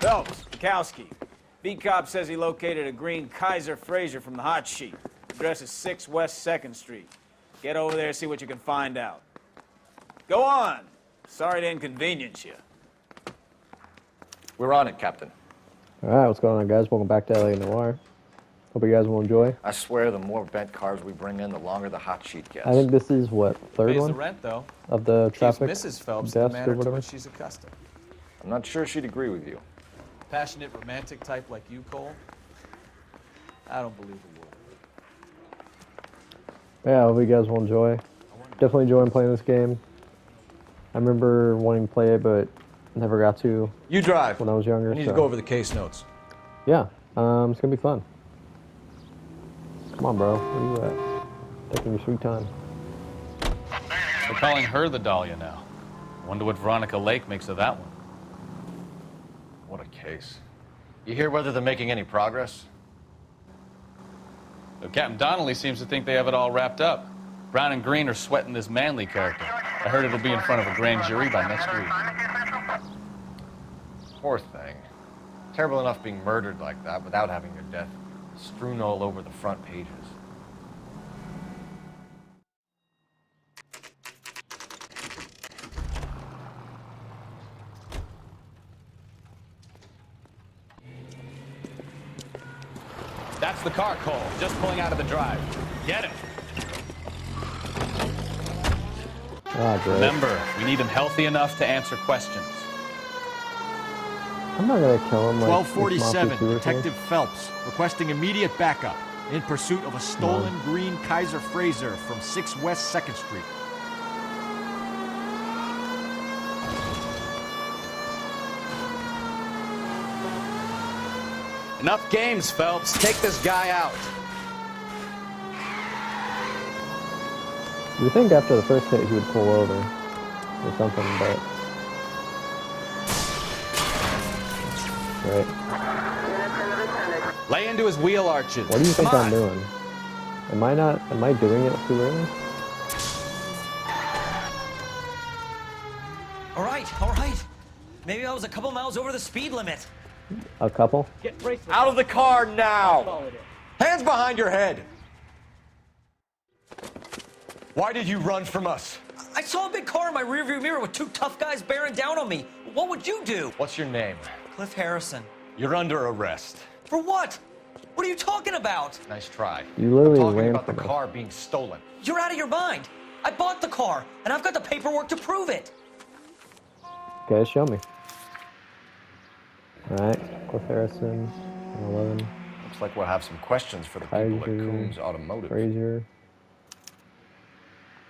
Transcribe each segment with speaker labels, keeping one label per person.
Speaker 1: Phelps, Bukowski. Beat cop says he located a green Kaiser Frazer from the hot sheet. Address is 6 West 2nd Street. Get over there, see what you can find out. Go on. Sorry to inconvenience you.
Speaker 2: We're on it, Captain.
Speaker 3: All right, what's going on, guys? Welcome back to LA Noire. Hope you guys will enjoy.
Speaker 2: I swear, the more bent cars we bring in, the longer the hot sheet gets.
Speaker 3: I think this is, what, third
Speaker 4: Pays
Speaker 3: one?
Speaker 4: the rent, though.
Speaker 3: Of the traffic
Speaker 4: Keeps Mrs. Phelps
Speaker 3: desk
Speaker 4: in the manner
Speaker 3: or whatever?
Speaker 4: to which she's accustomed.
Speaker 2: I'm not sure she'd agree with you.
Speaker 4: Passionate, romantic type like you, Cole? I don't believe a word.
Speaker 3: Yeah, I hope you guys will enjoy. Definitely enjoying playing this game. I remember wanting to play it, but never got to.
Speaker 5: You drive.
Speaker 3: When I was younger.
Speaker 5: I need to go over the case notes.
Speaker 3: Yeah, it's gonna be fun. Come on, bro. Where you at? Taking your sweet time.
Speaker 4: They're calling her the Dahlia now. Wonder what Veronica Lake makes of that one.
Speaker 2: What a case. You hear whether they're making any progress?
Speaker 4: Though Captain Donnelly seems to think they have it all wrapped up. Brown and Green are sweating this Manley character. I heard it'll be in front of a grand jury by next week.
Speaker 2: Poor thing. Terrible enough being murdered like that without having your death strewn all over the front pages.
Speaker 4: That's the car, Cole. Just pulling out of the drive. Get him.
Speaker 3: Ah, great.
Speaker 4: Remember, we need him healthy enough to answer questions.
Speaker 3: I'm not gonna kill him. Like,
Speaker 5: 1247, Detective Phelps, requesting immediate backup in pursuit of a stolen green Kaiser Frazer from 6 West 2nd Street.
Speaker 1: Enough games, Phelps. Take this guy out.
Speaker 3: You would think after the first hit he would pull over or something, but right.
Speaker 1: Lay into his wheel arches.
Speaker 3: What do you think I'm doing? Am I doing it too early?
Speaker 6: All right. Maybe I was a couple miles over the speed limit.
Speaker 3: A couple?
Speaker 2: Out of the car now! Hands behind your head! Why did you run from us?
Speaker 6: I saw a big car in my rearview mirror with 2 tough guys bearing down on me. What would you do?
Speaker 2: What's your name?
Speaker 6: Cliff Harrison.
Speaker 2: You're under arrest.
Speaker 6: For what? What are you talking about?
Speaker 2: Nice try.
Speaker 3: You literally
Speaker 2: I'm talking
Speaker 3: ran
Speaker 2: about the
Speaker 3: from us.
Speaker 2: car being stolen.
Speaker 6: You're out of your mind. I bought the car, and I've got the paperwork to prove it.
Speaker 3: Okay, show me. Alright, Cliff Harrison, 11.
Speaker 2: Looks like we'll have some questions for the people at Coombs Automotive.
Speaker 3: Frazier.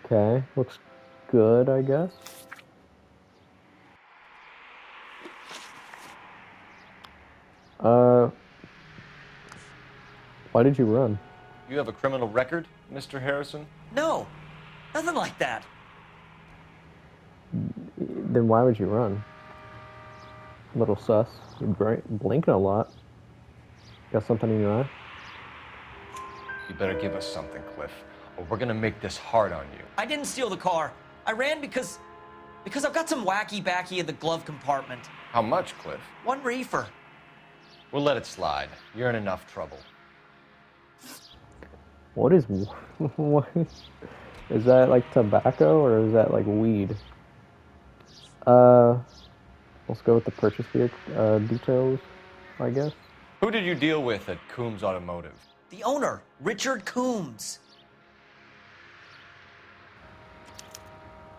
Speaker 3: Okay, looks good, I guess. Why did you run?
Speaker 2: You have a criminal record, Mr. Harrison?
Speaker 6: No, nothing like that.
Speaker 3: Then why would you run? A little sus. You're blinking a lot. Got something in your eye?
Speaker 2: You better give us something, Cliff, or we're gonna make this hard on you.
Speaker 6: I didn't steal the car. I ran because I've got some wacky backy in the glove compartment.
Speaker 2: How much, Cliff?
Speaker 6: 1 reefer.
Speaker 2: We'll let it slide. You're in enough trouble.
Speaker 3: What is... what is that like tobacco or is that like weed? Let's go with the purchase vehicle details, I guess.
Speaker 2: Who did you deal with at Coombs Automotive?
Speaker 6: The owner, Richard Coombs.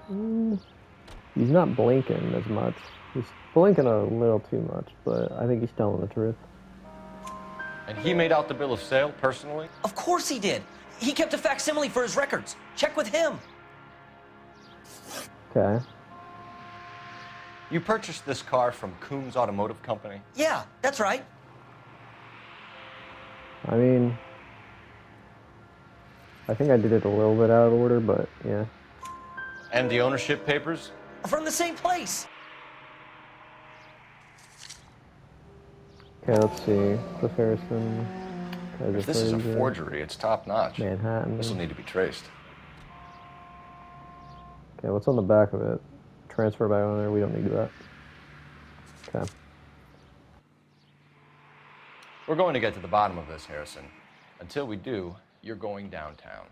Speaker 3: He's not blinking as much. He's blinking a little too much, but I think he's telling the truth.
Speaker 2: And he made out the bill of sale personally?
Speaker 6: Of course he did. He kept a facsimile for his records. Check with him.
Speaker 3: Okay.
Speaker 2: You purchased this car from Coombs Automotive Company?
Speaker 6: Yeah, that's right.
Speaker 3: I mean, I think I did it a little bit out of order, but yeah.
Speaker 2: And the ownership papers?
Speaker 6: From the same place.
Speaker 3: Okay, let's see. Cliff Harrison.
Speaker 2: If this is a forgery, it's top-notch.
Speaker 3: Manhattan.
Speaker 2: This will need to be traced.
Speaker 3: Okay, what's on the back of it? Transfer by owner, we don't need that. Okay.
Speaker 2: We're going to get to the bottom of this, Harrison. Until we do, you're going downtown.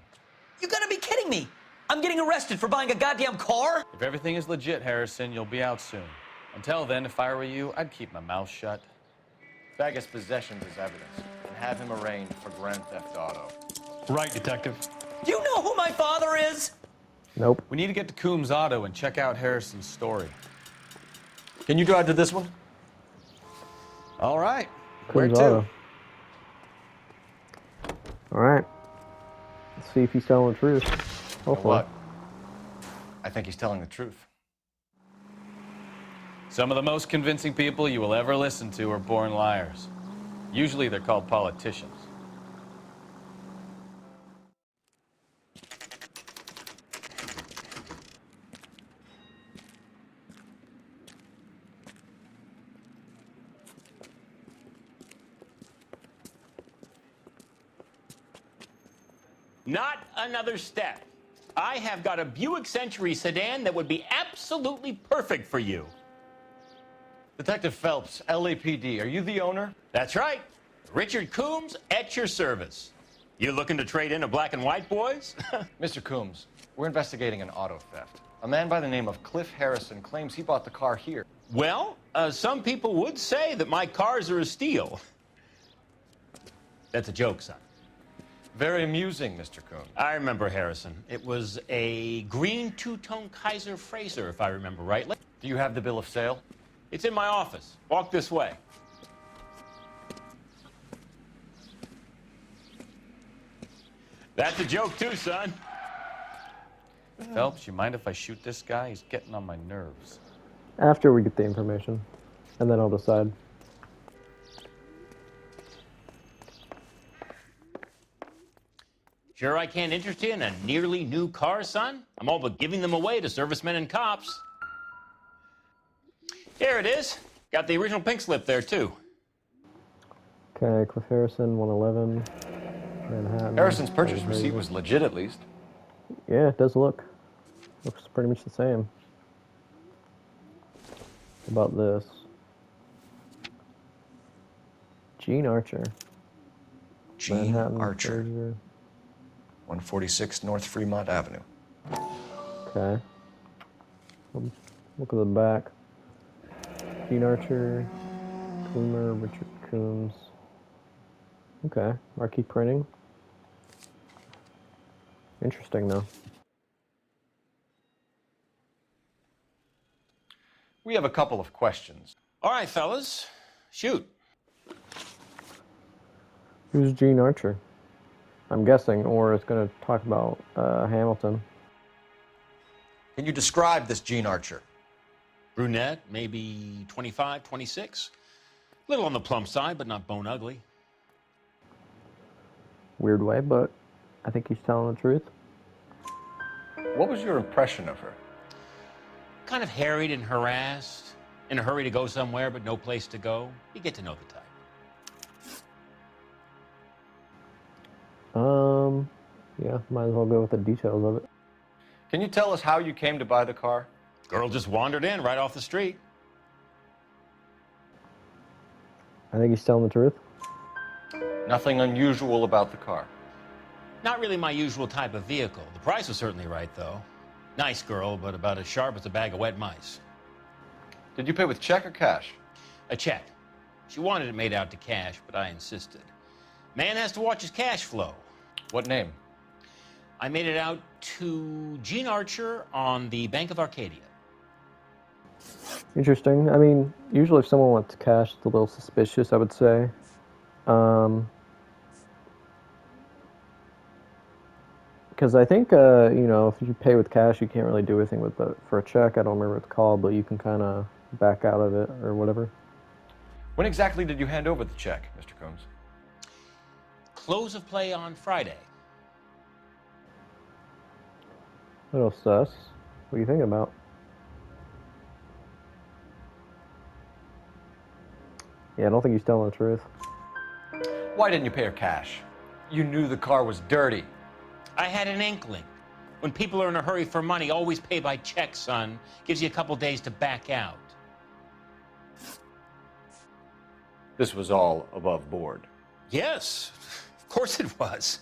Speaker 6: You gotta be kidding me! I'm getting arrested for buying a goddamn car?
Speaker 4: If everything is legit, Harrison, you'll be out soon. Until then, if I were you, I'd keep my mouth shut.
Speaker 2: Vegas possessions as evidence and have him arraigned for grand theft auto.
Speaker 7: Right, Detective.
Speaker 6: Do you know who my father is?
Speaker 3: Nope.
Speaker 4: We need to get to Coombs Auto and check out Harrison's story.
Speaker 2: Can you drive to this one?
Speaker 4: All right. Where
Speaker 3: Coombs
Speaker 4: to?
Speaker 3: Auto. All right. Let's see if he's telling the truth. Hopefully.
Speaker 2: What? I think he's telling the truth.
Speaker 4: Some of the most convincing people you will ever listen to are born liars. Usually they're called politicians.
Speaker 8: Not another step. I have got a Buick Century sedan that would be absolutely perfect for you.
Speaker 2: Detective Phelps, LAPD, are you the owner?
Speaker 8: That's right. Richard Coombs at your service. You looking to trade in a black and white, boys?
Speaker 2: Mr. Coombs, we're investigating an auto theft. A man by the name of Cliff Harrison claims he bought the car here.
Speaker 8: Well, some people would say that my cars are a steal. That's a joke, son.
Speaker 2: Very amusing, Mr. Coombs.
Speaker 8: I remember Harrison. It was a green two-tone Kaiser Frazer, if I remember rightly.
Speaker 2: Do you have the bill of sale?
Speaker 8: It's in my office. Walk this way. That's a joke too, son.
Speaker 4: Phelps, you mind if I shoot this guy? He's getting on my nerves.
Speaker 3: After we get the information, and then I'll decide.
Speaker 8: Sure I can't interest you in a nearly new car, son? I'm all but giving them away to servicemen and cops. Here it is. Got the original pink slip there, too.
Speaker 3: Okay, Cliff Harrison, 111, Manhattan.
Speaker 2: Harrison's purchase receipt was legit, at least.
Speaker 3: Yeah, it does look. Looks pretty much the same. How about this? Gene Archer.
Speaker 9: Gene
Speaker 3: Manhattan,
Speaker 9: Archer,
Speaker 3: Fraser.
Speaker 9: 146 North Fremont Avenue.
Speaker 3: Okay. Look at the back. Gene Archer, Coomer, Richard Coombs. Okay, marquee printing. Interesting, though.
Speaker 2: We have a couple of questions.
Speaker 8: All right, fellas. Shoot.
Speaker 3: Who's Gene Archer? I'm guessing, or it's going to talk about Hamilton.
Speaker 9: Can you describe this Gene Archer?
Speaker 8: Brunette, maybe 25, 26. Little on the plump side, but not bone ugly.
Speaker 3: Weird way, but I think he's telling the truth.
Speaker 2: What was your impression of her?
Speaker 8: Kind of harried and harassed. In a hurry to go somewhere, but no place to go. You get to know the type.
Speaker 3: Yeah, might as well go with the details of it.
Speaker 2: Can you tell us how you came to buy the car?
Speaker 8: Girl just wandered in right off the street.
Speaker 3: I think he's telling the truth.
Speaker 2: Nothing unusual about the car.
Speaker 8: Not really my usual type of vehicle. The price was certainly right, though. Nice girl, but about as sharp as a bag of wet mice.
Speaker 2: Did you pay with check or cash?
Speaker 8: A check. She wanted it made out to cash, but I insisted. Man has to watch his cash flow.
Speaker 2: What name?
Speaker 8: I made it out to Gene Archer on the Bank of Arcadia.
Speaker 3: Interesting. I mean, usually if someone wants cash, it's a little suspicious, I would say. Because I think, you know, if you pay with cash, you can't really do anything with it. For a check, I don't remember what it's called, but you can kind of back out of it or whatever.
Speaker 2: When exactly did you hand over the check, Mr. Coombs?
Speaker 8: Close of play on Friday.
Speaker 3: A little sus. What are you thinking about? Yeah, I don't think he's telling the truth.
Speaker 2: Why didn't you pay her cash? You knew the car was dirty.
Speaker 8: I had an inkling. When people are in a hurry for money, always pay by check, son. Gives you a couple days to back out.
Speaker 2: This was all above board.
Speaker 8: Yes, of course it was.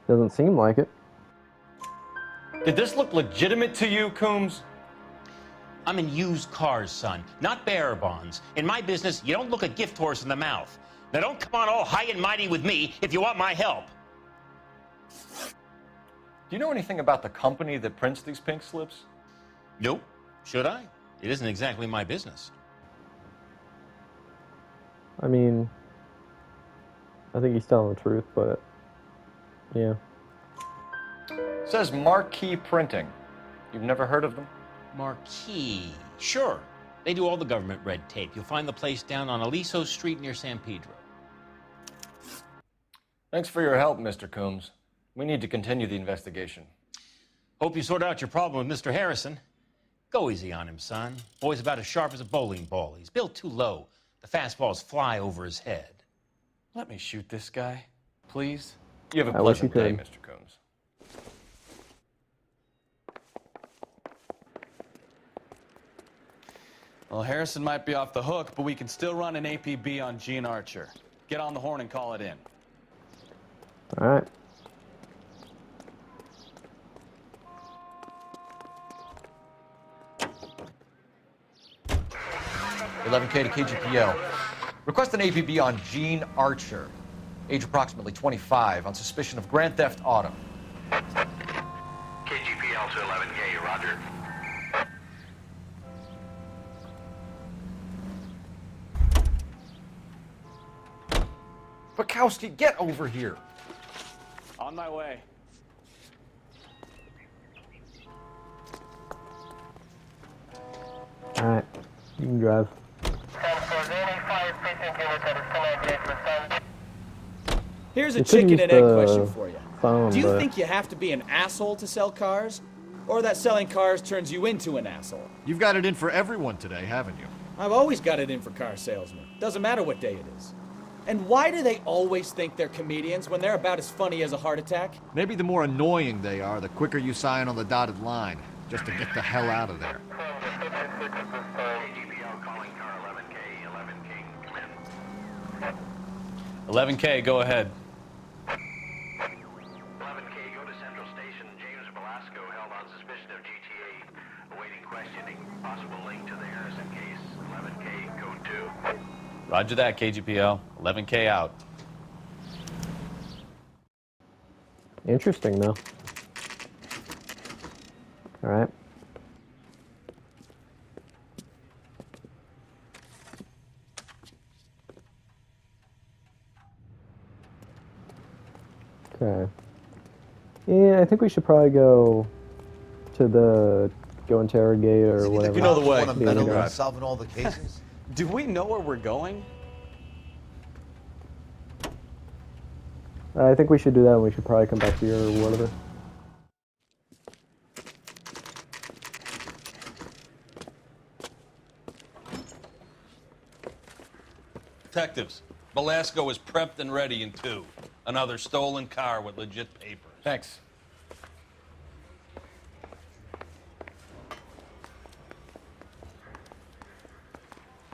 Speaker 3: Doesn't seem like it.
Speaker 2: Did this look legitimate to you, Coombs?
Speaker 8: I'm in used cars, son, not bearer bonds. In my business, you don't look a gift horse in the mouth. Now don't come on all high and mighty with me if you want my help.
Speaker 2: Do you know anything about the company that prints these pink slips?
Speaker 8: Nope. Should I? It isn't exactly my business.
Speaker 3: I mean, I think he's telling the truth, but yeah.
Speaker 2: It says Marquee Printing. You've never heard of them?
Speaker 8: Marquee. Sure. They do all the government red tape. You'll find the place down on Aliso Street near San Pedro.
Speaker 2: Thanks for your help, Mr. Coombs. We need to continue the investigation.
Speaker 8: Hope you sort out your problem with Mr. Harrison. Go easy on him, son. Boy's about as sharp as a bowling ball. He's built too low. The fastballs fly over his head.
Speaker 2: Let me shoot this guy, please. You have a
Speaker 3: I wish you
Speaker 2: pleasant day,
Speaker 3: could.
Speaker 2: Mr. Coombs.
Speaker 4: Well, Harrison might be off the hook, but we can still run an APB on Gene Archer. Get on the horn and call it in.
Speaker 3: All right.
Speaker 9: $11K to KGPL. Request an APB on Gene Archer, age approximately 25, on suspicion of grand theft auto.
Speaker 7: KGPL to 11K, roger.
Speaker 2: Bukowski, get over here.
Speaker 4: On my way.
Speaker 3: All right. You can drive.
Speaker 1: Here's a
Speaker 3: You could
Speaker 1: chicken
Speaker 3: use
Speaker 1: and egg
Speaker 3: the
Speaker 1: question for you.
Speaker 3: phone,
Speaker 1: Do you
Speaker 3: but-
Speaker 1: think you have to be an asshole to sell cars? Or that selling cars turns you into an asshole?
Speaker 5: You've got it in for everyone today, haven't you?
Speaker 1: I've always got it in for car salesmen. Doesn't matter what day it is. And why do they always think they're comedians when they're about as funny as a heart attack?
Speaker 5: Maybe the more annoying they are, the quicker you sign on the dotted line, just to get the hell out of there.
Speaker 7: KGPL calling car 11K, 11K, come in.
Speaker 4: 11K, go ahead.
Speaker 7: 11K, go to Central Station. James Velasco held on suspicion of GTA, awaiting questioning. Possible link to the Harrison case. 11K, code 2.
Speaker 4: Roger that, KGPL. 11K out.
Speaker 3: Interesting, though. All right. Okay. Yeah, I think we should probably go to the interrogate or whatever.
Speaker 10: You know the way.
Speaker 3: Yeah, we go.
Speaker 10: Solving all the cases.
Speaker 4: Do we know where we're going?
Speaker 3: I think we should do that, and we should probably come back here or whatever.
Speaker 11: Detectives, Velasco is prepped and ready in 2. Another stolen car with legit papers.
Speaker 2: Thanks.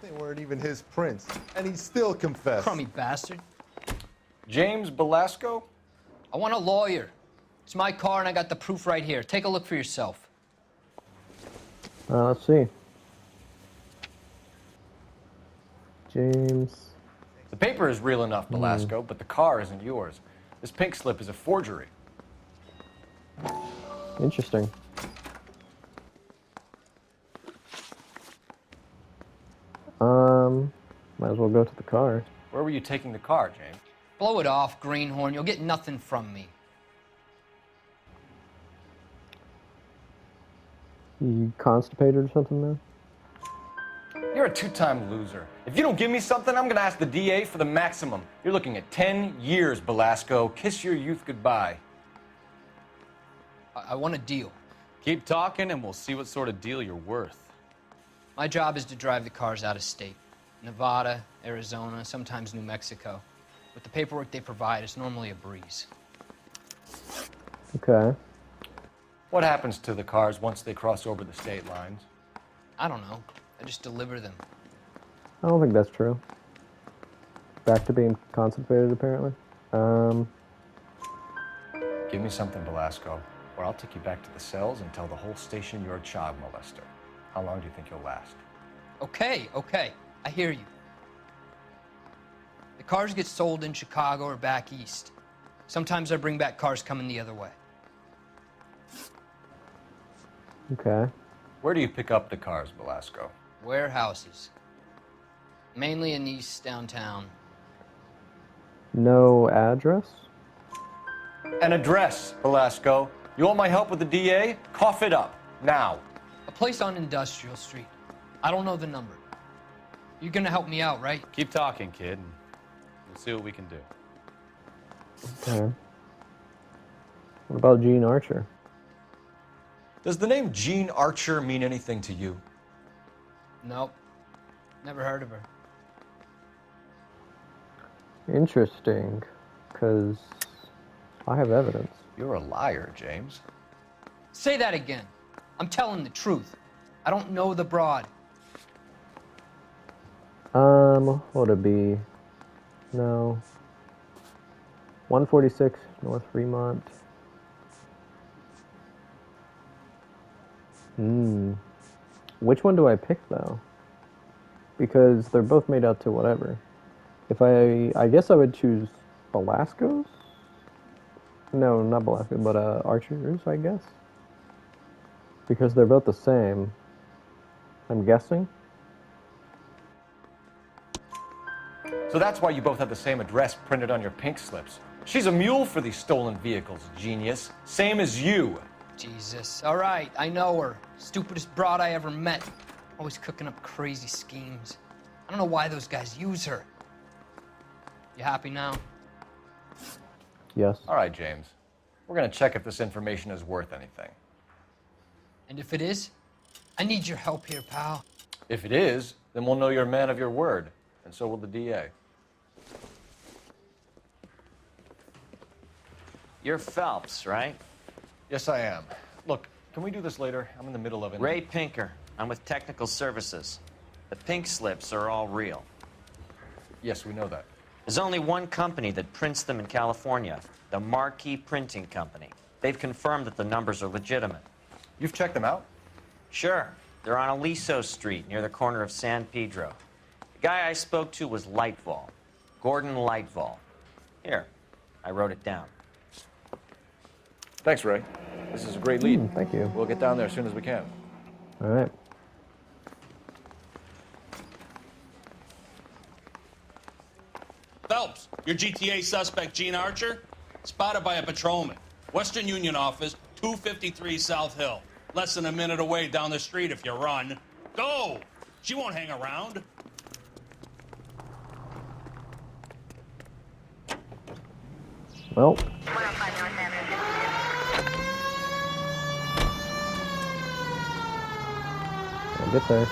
Speaker 10: They weren't even his prints, and he still confessed.
Speaker 12: Crummy bastard.
Speaker 2: James Belasco?
Speaker 12: I want a lawyer. It's my car, and I got the proof right here. Take a look for yourself.
Speaker 3: Let's see. James.
Speaker 2: The paper is real enough, Belasco, but the car isn't yours. This pink slip is a forgery.
Speaker 3: Interesting. Might as well go to the car.
Speaker 2: Where were you taking the car, James?
Speaker 12: Blow it off, greenhorn. You'll get nothing from me.
Speaker 3: You constipated or something, man?
Speaker 2: You're a two-time loser. If you don't give me something, I'm gonna ask the DA for the maximum. You're looking at 10 years, Belasco. Kiss your youth goodbye.
Speaker 12: I want a deal.
Speaker 4: Keep talking and we'll see what sort of deal you're worth.
Speaker 12: My job is to drive the cars out of state. Nevada, Arizona, sometimes New Mexico. With the paperwork they provide, it's normally a breeze.
Speaker 3: Okay.
Speaker 2: What happens to the cars once they cross over the state lines?
Speaker 12: I don't know. I just deliver them.
Speaker 3: I don't think that's true. Back to being concentrated, apparently.
Speaker 2: Give me something, Velasco, or I'll take you back to the cells and tell the whole station you're a child molester. How long do you think you'll last?
Speaker 12: Okay, I hear you. The cars get sold in Chicago or back east. Sometimes I bring back cars coming the other way.
Speaker 3: Okay.
Speaker 2: Where do you pick up the cars, Velasco?
Speaker 12: Warehouses. Mainly in East downtown.
Speaker 3: No address?
Speaker 2: An address, Velasco. You want my help with the DA? Cough it up, now.
Speaker 12: A place on Industrial Street. I don't know the number. You're gonna help me out, right?
Speaker 4: Keep talking, kid, and we'll see what we can do.
Speaker 3: Okay. What about Gene Archer?
Speaker 9: Does the name Gene Archer mean anything to you?
Speaker 12: Nope. Never heard of her.
Speaker 3: Interesting, because I have evidence.
Speaker 9: You're a liar, James.
Speaker 12: Say that again. I'm telling the truth. I don't know the broad.
Speaker 3: What would it be? No. 146 North Fremont. Which one do I pick, though? Because they're both made out to whatever. If I guess I would choose Belasco's? No, not Belasco, but Archer's, I guess. Because they're both the same. I'm guessing.
Speaker 2: So that's why you both have the same address printed on your pink slips. She's a mule for these stolen vehicles, genius. Same as you.
Speaker 12: Jesus. All right, I know her. Stupidest broad I ever met. Always cooking up crazy schemes. I don't know why those guys use her. You happy now?
Speaker 3: Yes.
Speaker 2: All right, James. We're gonna check if this information is worth anything.
Speaker 12: And if it is, I need your help here, pal.
Speaker 2: If it is, then we'll know you're a man of your word, and so will the DA.
Speaker 13: You're Phelps, right?
Speaker 2: Yes, I am. Look, can we do this later? I'm in the middle of it.
Speaker 13: Ray Pinker. I'm with Technical Services. The pink slips are all real.
Speaker 2: Yes, we know that.
Speaker 13: There's only one company that prints them in California, the Marquee Printing Company. They've confirmed that the numbers are legitimate.
Speaker 2: You've checked them out?
Speaker 13: Sure. They're on Aliso Street, near the corner of San Pedro. The guy I spoke to was Lightval. Gordon Lightval. Here, I wrote it down.
Speaker 2: Thanks, Ray. This is a great lead.
Speaker 3: Thank you.
Speaker 2: We'll get down there as soon as we can.
Speaker 3: All right.
Speaker 11: Phelps, your GTA suspect, Gene Archer, spotted by a patrolman. Western Union office, 253 South Hill. Less than a minute away down the street if you run. Go! She won't hang around.
Speaker 3: Well. I'll get there.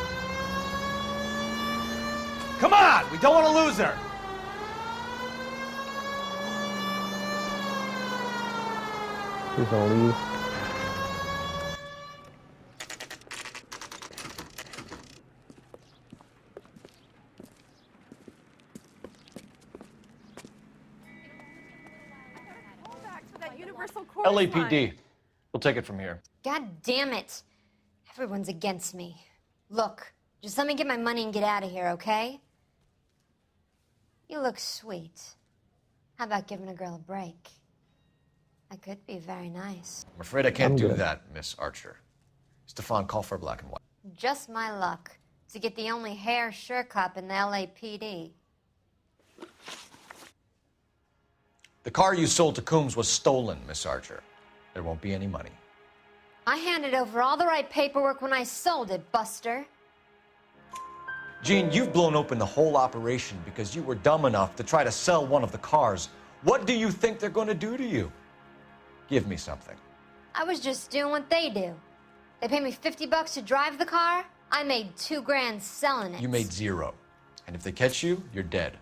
Speaker 2: Come on! We don't want to lose her!
Speaker 3: He's gonna leave.
Speaker 2: LAPD. We'll take it from here.
Speaker 14: God damn it. Everyone's against me. Look, just let me get my money and get out of here, okay? You look sweet. How about giving a girl a break? I could be very nice.
Speaker 9: I'm afraid I can't do
Speaker 3: good.
Speaker 9: that, Miss Archer. Stefan, call for black and white.
Speaker 14: Just my luck to get the only hair sure cop in the LAPD.
Speaker 9: The car you sold to Coombs was stolen, Miss Archer. There won't be any money.
Speaker 14: I handed over all the right paperwork when I sold it, Buster.
Speaker 9: Gene, you've blown open the whole operation because you were dumb enough to try to sell one of the cars. What do you think they're going to do to you? Give me something.
Speaker 14: I was just doing what they do. They paid me $50 to drive the car. I made $2 grand selling it.
Speaker 9: You made zero. And if they catch you, you're dead.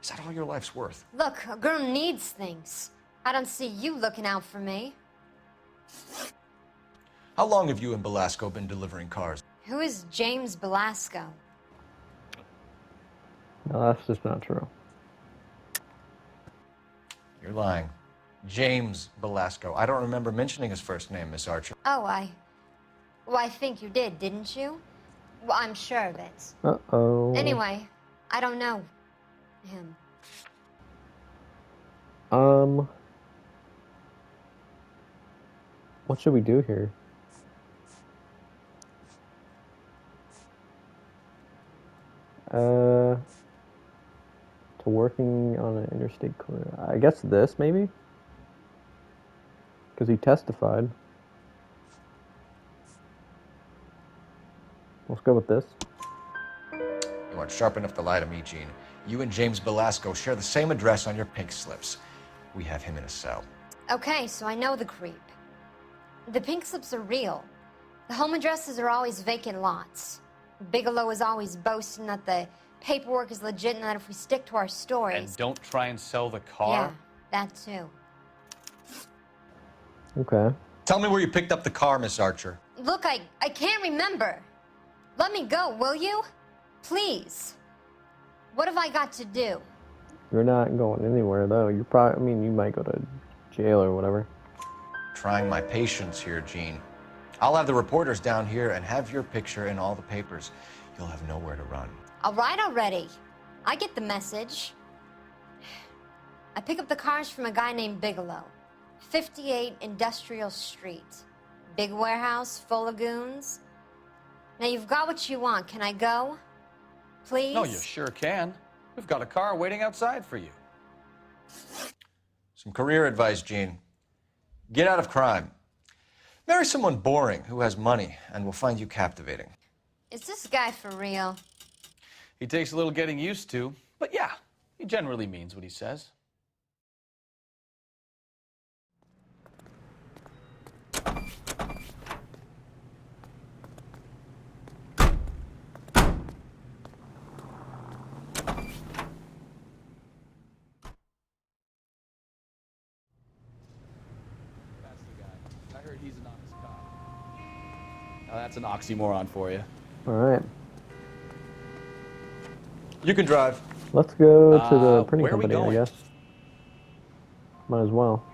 Speaker 9: Is that all your life's worth?
Speaker 14: Look, a girl needs things. I don't see you looking out for me.
Speaker 9: How long have you and Belasco been delivering cars?
Speaker 14: Who is James Belasco?
Speaker 3: No, that's just not true.
Speaker 9: You're lying. James Belasco. I don't remember mentioning his first name, Miss Archer.
Speaker 14: Oh, well, I think you did, didn't you? Well, I'm sure of it.
Speaker 3: Uh-oh.
Speaker 14: Anyway, I don't know him.
Speaker 3: What should we do here? To working on an interstate clear. I guess this, maybe? Because he testified. Let's go with this.
Speaker 9: You aren't sharp enough to lie to me, Gene. You and James Belasco share the same address on your pink slips. We have him in a cell.
Speaker 14: Okay, so I know the creep. The pink slips are real. The home addresses are always vacant lots. Bigelow is always boasting that the paperwork is legit and that if we stick to our stories...
Speaker 2: And don't try and sell the car?
Speaker 14: Yeah, that too.
Speaker 3: Okay.
Speaker 9: Tell me where you picked up the car, Miss Archer.
Speaker 14: Look, I can't remember. Let me go, will you? Please. What have I got to do?
Speaker 3: You're not going anywhere, though. You probably, I mean, you might go to jail or whatever.
Speaker 9: Trying my patience here, Gene. I'll have the reporters down here and have your picture in all the papers. You'll have nowhere to run.
Speaker 14: All right already. I get the message. I pick up the cars from a guy named Bigelow. 58 Industrial Street. Big warehouse, full of goons. Now you've got what you want. Can I go? Please?
Speaker 2: No, you sure can. We've got a car waiting outside for you.
Speaker 9: Some career advice, Gene. Get out of crime. Marry someone boring who has money and will find you captivating.
Speaker 14: Is this guy for real?
Speaker 2: He takes a little getting used to, but yeah, he generally means what he says.
Speaker 4: I heard he's an honest cop. Now that's an oxymoron for you.
Speaker 3: All right.
Speaker 9: You can drive.
Speaker 3: Let's go to the printing
Speaker 4: where are we
Speaker 3: company, I
Speaker 4: going?
Speaker 3: guess. Might as well.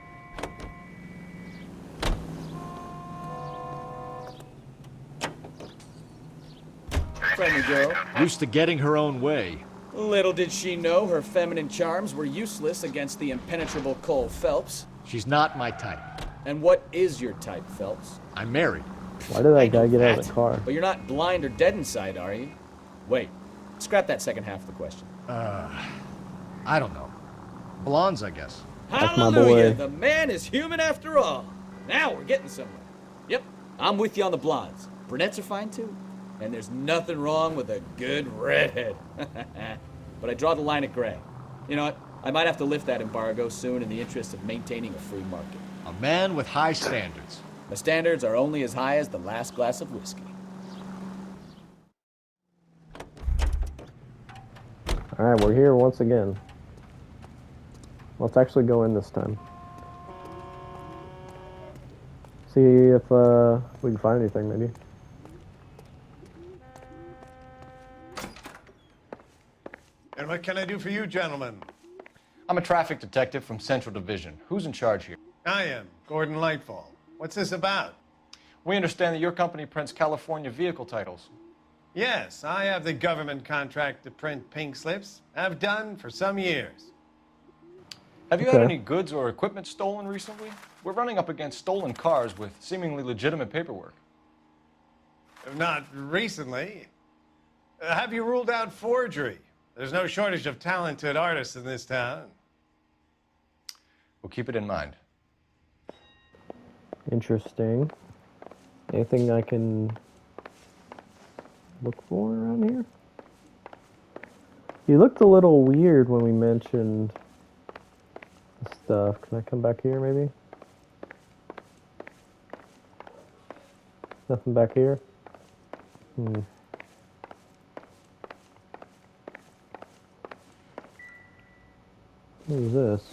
Speaker 1: Friendly girl.
Speaker 5: Used to getting her own way.
Speaker 1: Little did she know her feminine charms were useless against the impenetrable Cole Phelps.
Speaker 5: She's not my type.
Speaker 1: And what is your type, Phelps?
Speaker 5: I'm married.
Speaker 3: Why did that guy get out of the car?
Speaker 1: But you're not blind or dead inside, are you? Wait, scrap that second half of the question.
Speaker 5: I don't know. Blondes, I guess.
Speaker 3: That's my
Speaker 1: Hallelujah!
Speaker 3: boy.
Speaker 1: The man is human after all. Now we're getting somewhere. Yep, I'm with you on the blondes. Brunettes are fine too. And there's nothing wrong with a good redhead. But I draw the line at gray. You know what? I might have to lift that embargo soon in the interest of maintaining a free market.
Speaker 5: A man with high standards.
Speaker 1: My standards are only as high as the last glass of whiskey.
Speaker 3: All right, we're here once again. Let's actually go in this time. See if we can find anything, maybe.
Speaker 10: And what can I do for you, gentlemen?
Speaker 9: I'm a traffic detective from Central Division. Who's in charge here?
Speaker 10: I am, Gordon Lightfall. What's this about?
Speaker 9: We understand that your company prints California vehicle titles.
Speaker 10: Yes, I have the government contract to print pink slips. I've done for some years.
Speaker 9: Have you had any goods or equipment stolen recently? We're running up against stolen cars with seemingly legitimate paperwork.
Speaker 10: Not recently. Have you ruled out forgery? There's no shortage of talented artists in this town.
Speaker 9: We'll keep it in mind.
Speaker 3: Interesting. Anything I can look for around here? You looked a little weird when we mentioned the stuff. Can I come back here, maybe? Nothing back here? What is this?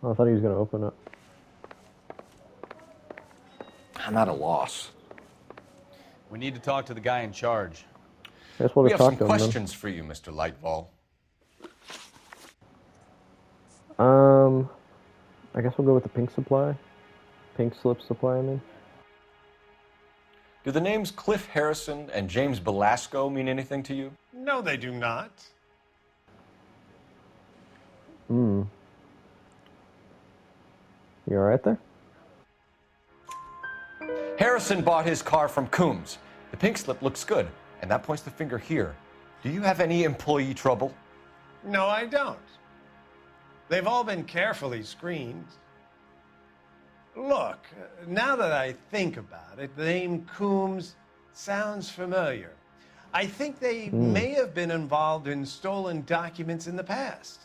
Speaker 3: Oh, I thought he was going to open it.
Speaker 9: I'm at a loss.
Speaker 4: We need to talk to the guy in charge.
Speaker 3: I guess we'll
Speaker 9: We
Speaker 3: just
Speaker 9: have
Speaker 3: talk
Speaker 9: some
Speaker 3: to him
Speaker 9: questions for you, Mr. Lightfall.
Speaker 3: then. I guess we'll go with the pink supply. Pink slip supply, I mean.
Speaker 9: Do the names Cliff Harrison and James Belasco mean anything to you?
Speaker 10: No, they do not.
Speaker 3: Hmm. You alright there?
Speaker 9: Harrison bought his car from Coombs. The pink slip looks good, and that points the finger here. Do you have any employee trouble?
Speaker 10: No, I don't. They've all been carefully screened. Look, now that I think about it, the name Coombs sounds familiar. I think they may have been involved in stolen documents in the past.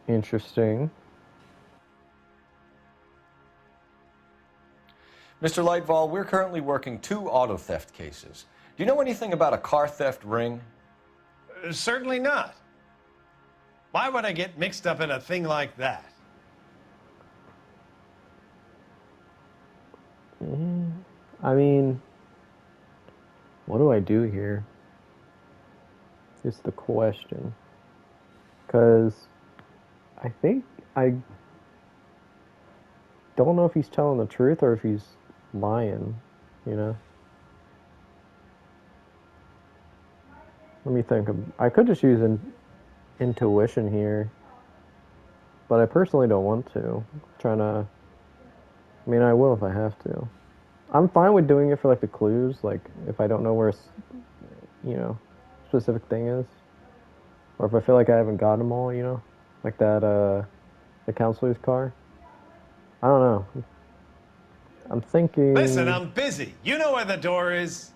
Speaker 3: Interesting.
Speaker 9: Mr. Lightfall, we're currently working 2 auto theft cases. Do you know anything about a car theft ring?
Speaker 10: Certainly not. Why would I get mixed up in a thing like that?
Speaker 3: I mean, what do I do here? Is the question. Because I think I don't know if he's telling the truth or if he's lying, you know? Let me think. I could just use intuition here, but I personally don't want to. I mean, I will if I have to. I'm fine with doing it for like the clues, like if I don't know where, you know, specific thing is, or if I feel like I haven't got them all, you know, like that the counselor's car. I don't know. I'm thinking.
Speaker 10: Listen, I'm busy. You know where the door is.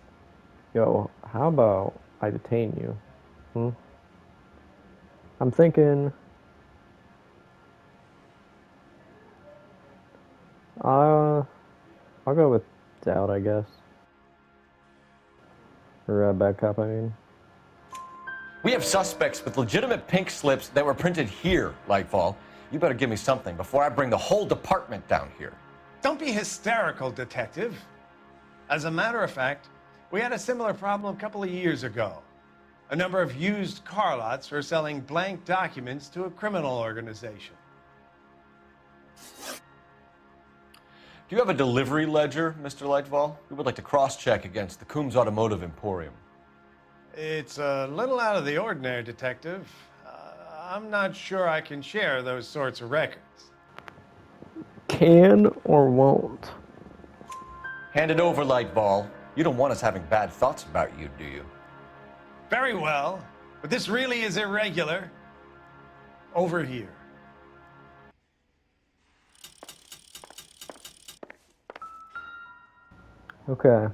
Speaker 3: Yo, how about I detain you? I'm thinking. I'll go with doubt, I guess. Or bad cop, I mean.
Speaker 9: We have suspects with legitimate pink slips that were printed here, Lightfall. You better give me something before I bring the whole department down here.
Speaker 10: Don't be hysterical, Detective. As a matter of fact, we had a similar problem a couple of years ago. A number of used car lots were selling blank documents to a criminal organization.
Speaker 9: Do you have a delivery ledger, Mr. Lightfall? We would like to cross-check against the Coombs Automotive Emporium.
Speaker 10: It's a little out of the ordinary, Detective. I'm not sure I can share those sorts of records.
Speaker 3: Can or won't?
Speaker 9: Hand it over, Lightfall. You don't want us having bad thoughts about you, do you?
Speaker 10: Very well, but this really is irregular. Over here.
Speaker 3: Okay.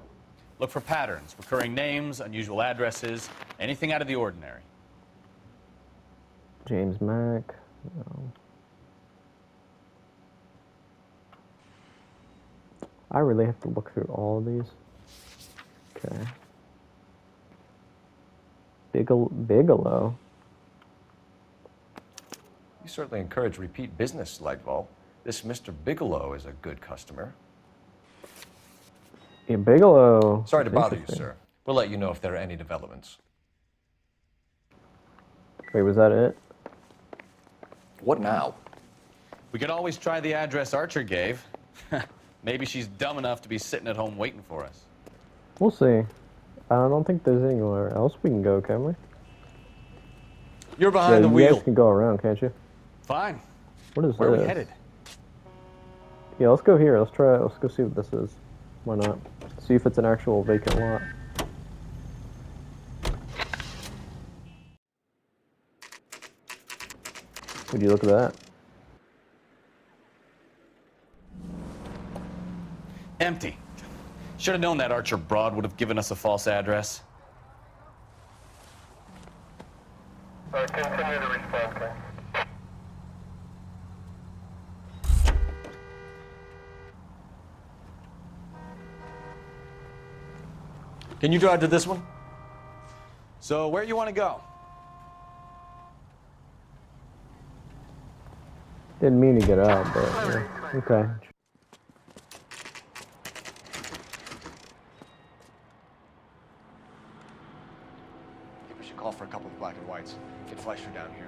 Speaker 4: Look for patterns, recurring names, unusual addresses, anything out of the ordinary.
Speaker 3: James Mack. No. I really have to look through all of these. Okay. Bigelow.
Speaker 9: You certainly encourage repeat business, Lightfall. This Mr. Bigelow is a good customer.
Speaker 3: Yeah, Bigelow.
Speaker 9: Sorry to bother you, sir. We'll let you know if there are any developments.
Speaker 3: Wait, was that it?
Speaker 9: What now?
Speaker 4: We could always try the address Archer gave. Maybe she's dumb enough to be sitting at home waiting for us.
Speaker 3: We'll see. I don't think there's anywhere else we can go, can we?
Speaker 9: You're behind the
Speaker 3: You
Speaker 9: wheel.
Speaker 3: guys can go around, can't you?
Speaker 4: Fine.
Speaker 3: What is
Speaker 4: Where
Speaker 3: this?
Speaker 4: are we headed?
Speaker 3: Yeah, let's go here. Let's try. Let's go see what this is. Why not? See if it's an actual vacant lot. Would you look at that?
Speaker 4: Empty. Should have known that Archer broad would have given us a false address.
Speaker 7: Continue to respond, sir.
Speaker 9: Can you drive to this one?
Speaker 4: So where you want to go?
Speaker 3: Didn't mean to get out, but yeah. Okay.
Speaker 9: Can We should call for a couple of black and whites. Get Fleischer down here.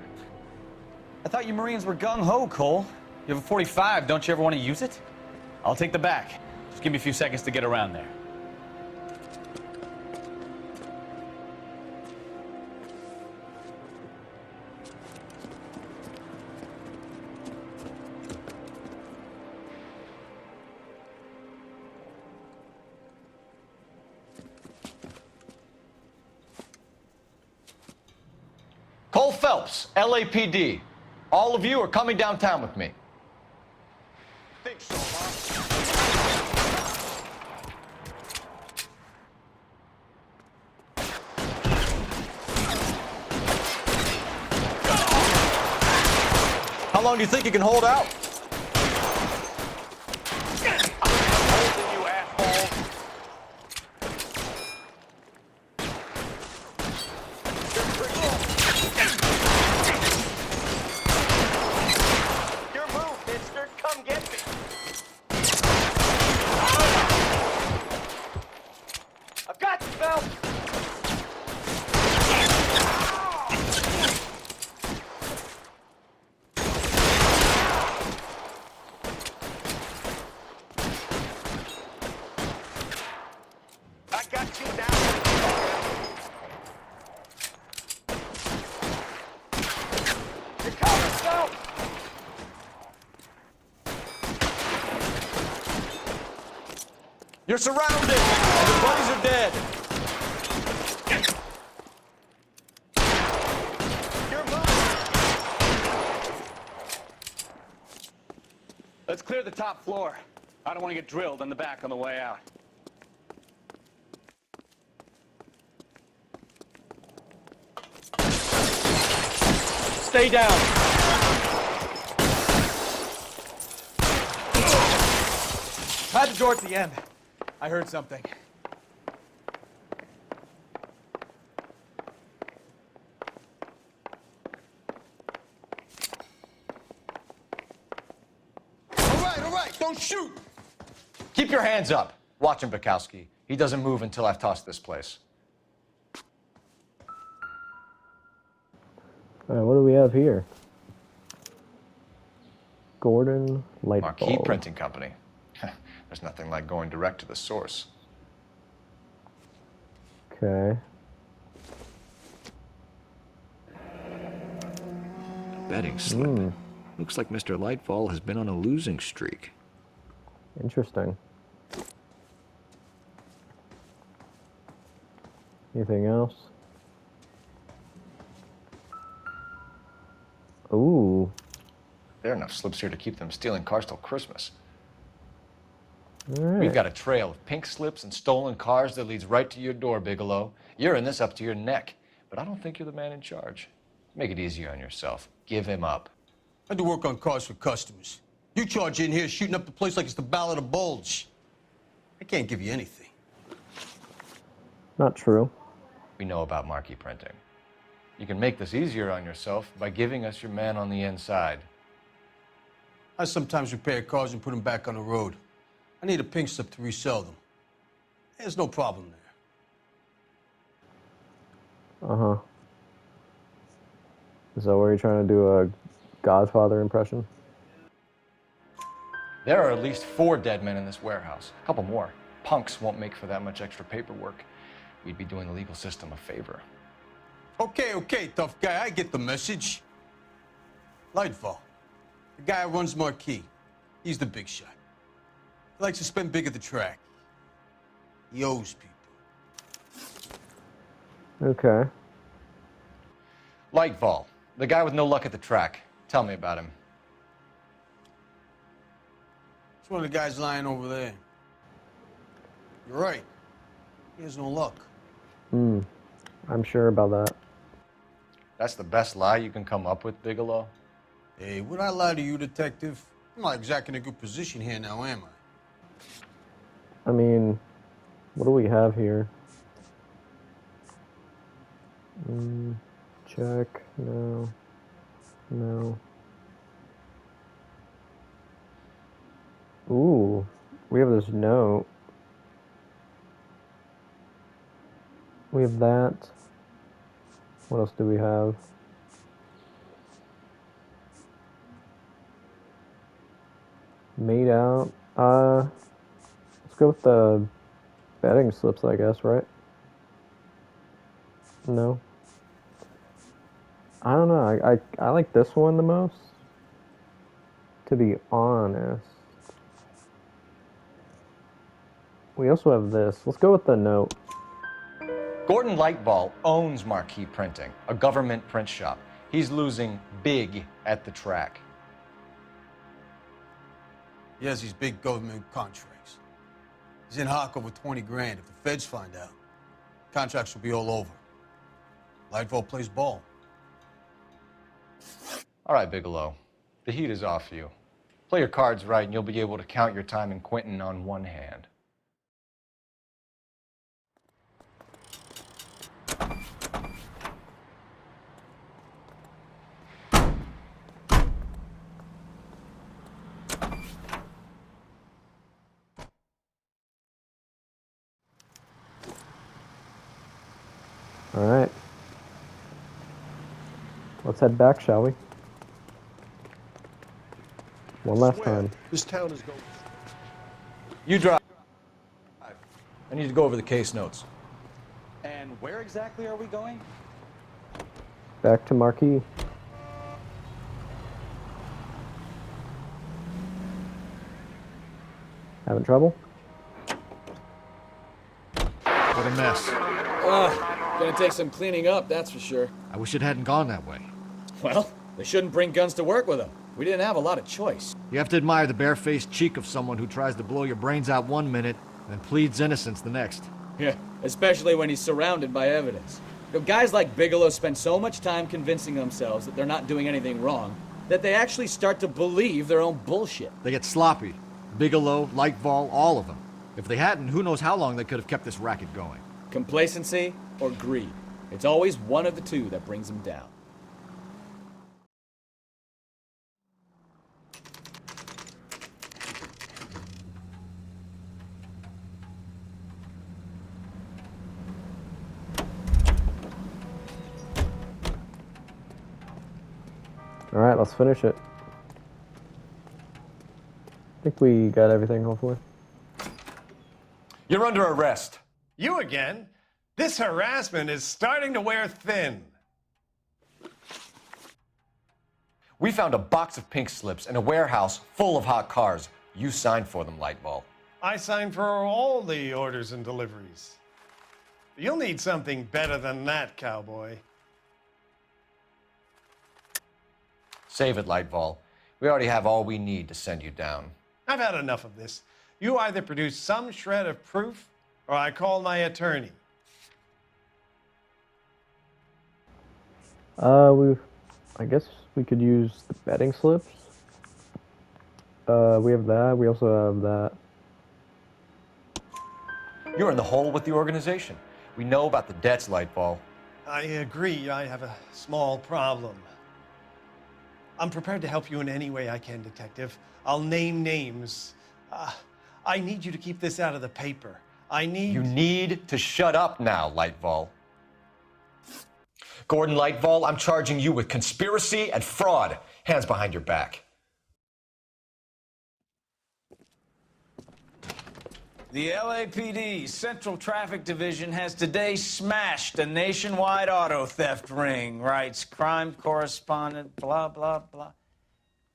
Speaker 4: I thought you Marines were gung-ho, Cole. You have a 45. Don't you ever want to use it? I'll take the back. Just give me a few seconds to get around there.
Speaker 9: Cole Phelps, LAPD. All of you are coming downtown with me.
Speaker 5: Think so, huh?
Speaker 9: How long do you think you can hold out?
Speaker 5: Holding you, asshole.
Speaker 9: Your move, mister. Come get me. I've got you, Phelps.
Speaker 5: I got you now.
Speaker 9: You're coming, Phelps. You're surrounded, and your buddies are dead.
Speaker 5: Your move.
Speaker 4: Let's clear the top floor. I don't want to get drilled in the back on the way out.
Speaker 1: Stay down.
Speaker 15: Had the door at the end. I heard something.
Speaker 5: All right, don't shoot.
Speaker 9: Keep your hands up. Watch him, Bukowski. He doesn't move until I've tossed this place.
Speaker 3: All right, what do we have here? Gordon Lightbulb.
Speaker 9: Marquee Printing Company. There's nothing like going direct to the source.
Speaker 3: Okay.
Speaker 5: Betting slip. Looks like Mr. Lightfall has been on a losing streak.
Speaker 3: Interesting. Anything else? Ooh.
Speaker 9: There are enough slips here to keep them stealing cars till Christmas.
Speaker 3: All right.
Speaker 9: We've got a trail of pink slips and stolen cars that leads right to your door, Bigelow. You're in this up to your neck, but I don't think you're the man in charge. Make it easier on yourself. Give him up.
Speaker 11: I do work on cars for customers. You charge in here shooting up the place like it's the Ballad of Bulge. I can't give you anything.
Speaker 3: Not true.
Speaker 9: We know about marquee printing. You can make this easier on yourself by giving us your man on the inside.
Speaker 11: I sometimes repair cars and put them back on the road. I need a pink slip to resell them. There's no problem there.
Speaker 3: Uh-huh. Is that where you're trying to do a Godfather impression?
Speaker 9: There are at least 4 dead men in this warehouse. A couple more. Punks won't make for that much extra paperwork. We'd be doing the legal system a favor.
Speaker 11: Okay, tough guy, I get the message. Lightfall, the guy who runs Marquee. He's the big shot. He likes to spend big at the track. He owes people.
Speaker 3: Okay.
Speaker 9: Lightfall, the guy with no luck at the track. Tell me about him.
Speaker 11: It's one of the guys lying over there. You're right. He has no luck.
Speaker 3: I'm sure about that.
Speaker 9: That's the best lie you can come up with, Bigelow?
Speaker 11: Hey, would I lie to you, detective? I'm not exactly in a good position here now, am I?
Speaker 3: I mean, what do we have here? Check. No. No. Ooh. We have this note. We have that. What else do we have? Made out. Let's go with the betting slips, I guess, right? No. I don't know. I like this one the most, to be honest. We also have this. Let's go with the note.
Speaker 2: Gordon Lightball owns Marquee Printing, a government print shop. He's losing big at the track.
Speaker 16: He has these big government contracts. He's in hock over 20 grand. If the feds find out, contracts will be all over. Lightfall plays ball.
Speaker 9: All right, Bigelow. The heat is off you. Play your cards right and you'll be able to count your time in Quentin on one hand.
Speaker 3: All right. Let's head back, shall we? One last time.
Speaker 16: This town is going.
Speaker 2: You drive. I need to go over the case notes.
Speaker 4: And where exactly are we going?
Speaker 3: Back to Marquee. Having trouble?
Speaker 5: What a mess.
Speaker 15: Gonna take some cleaning up, that's for sure.
Speaker 5: I wish it hadn't gone that way.
Speaker 15: Well, they shouldn't bring guns to work with them. We didn't have a lot of choice.
Speaker 5: You have to admire the barefaced cheek of someone who tries to blow your brains out one minute and pleads innocence the next.
Speaker 15: Yeah, especially when he's surrounded by evidence. You know, guys like Bigelow spend so much time convincing themselves that they're not doing anything wrong that they actually start to believe their own bullshit.
Speaker 5: They get sloppy. Bigelow, Lightball, all of them. If they hadn't, who knows how long they could have kept this racket going.
Speaker 15: Complacency or greed. It's always one of the two that brings them down.
Speaker 3: All right, let's finish it. I think we got everything, hopefully.
Speaker 2: You're under arrest.
Speaker 10: You again? This harassment is starting to wear thin.
Speaker 2: We found a box of pink slips in a warehouse full of hot cars. You signed for them, Lightball.
Speaker 10: I signed for all the orders and deliveries. You'll need something better than that, cowboy.
Speaker 9: Save it, Lightball. We already have all we need to send you down.
Speaker 10: I've had enough of this. You either produce some shred of proof, or I call my attorney.
Speaker 3: I guess we could use the betting slips. We have that. We also have that.
Speaker 2: You're in the hole with the organization. We know about the debts, Lightball.
Speaker 10: I agree. I have a small problem. I'm prepared to help you in any way I can, Detective. I'll name names. I need you to keep this out of the paper.
Speaker 2: You need to shut up now, Lightball. Gordon Lightball, I'm charging you with conspiracy and fraud. Hands behind your back.
Speaker 1: The LAPD Central Traffic Division has today smashed a nationwide auto theft ring, writes crime correspondent, blah, blah, blah.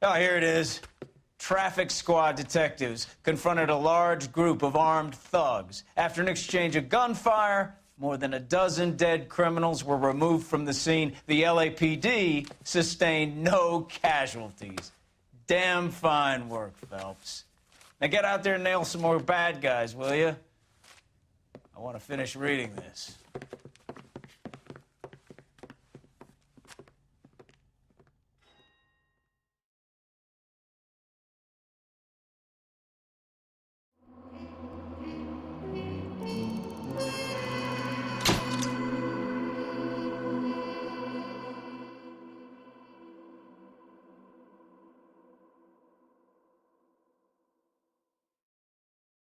Speaker 1: Oh, here it is. Traffic squad detectives confronted a large group of armed thugs. After an exchange of gunfire, more than a dozen dead criminals were removed from the scene. The LAPD sustained no casualties. Damn fine work, Phelps. Now get out there and nail some more bad guys, will you? I want to finish reading this.